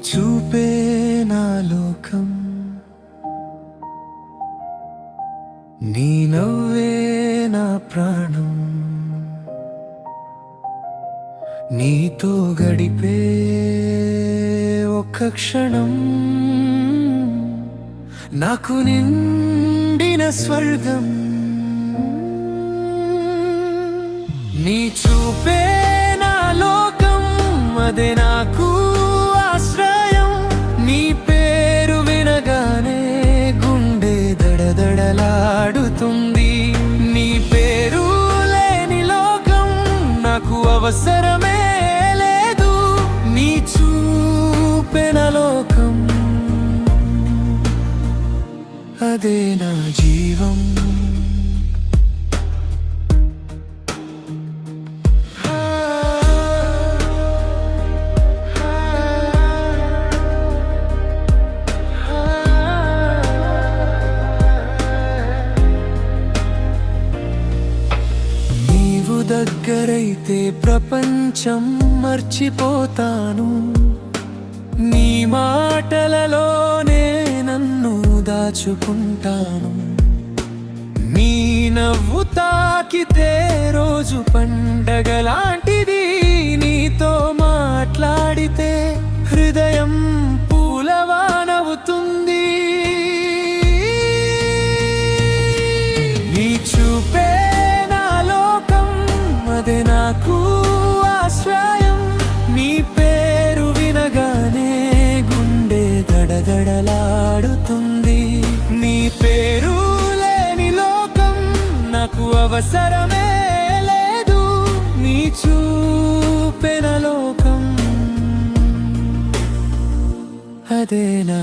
చూపే నా లోకం, నీ నవ్వే నా ప్రాణం, నీతో గడిపే ఒక్క క్షణం నాకు నిండిన స్వర్గం. నీ చూపే నా లోకం, అదే నాకు ఆశ్రయం. నీ పేరు వినగానే గుండె దడదడలాడుతుంది. నీ పేరు లేని లోకం నాకు అవసరమే లేదు. నీ చూపే నా లోకం, అదే నా జీవం. నీవు దగ్గరైతే ప్రపంచం మర్చిపోతాను. నీ మాటలలోనే నన్ను దాచుకుంటాను. నీ నవ్వు తాకితే రోజు పండగలాంటిది. నీతో మాట్లాడితే హృదయం పూలవానవుతుంది. నీ చూపే నా లోకం, అదే నాకు ఆశ్రయం. నీ పేరు వినగానే గుండె దడదడలాడుతుంది. నీ పేరు లేని లోకం నాకు అవసరమే లేదు. నీ చూపే నా లోకం, అదే నా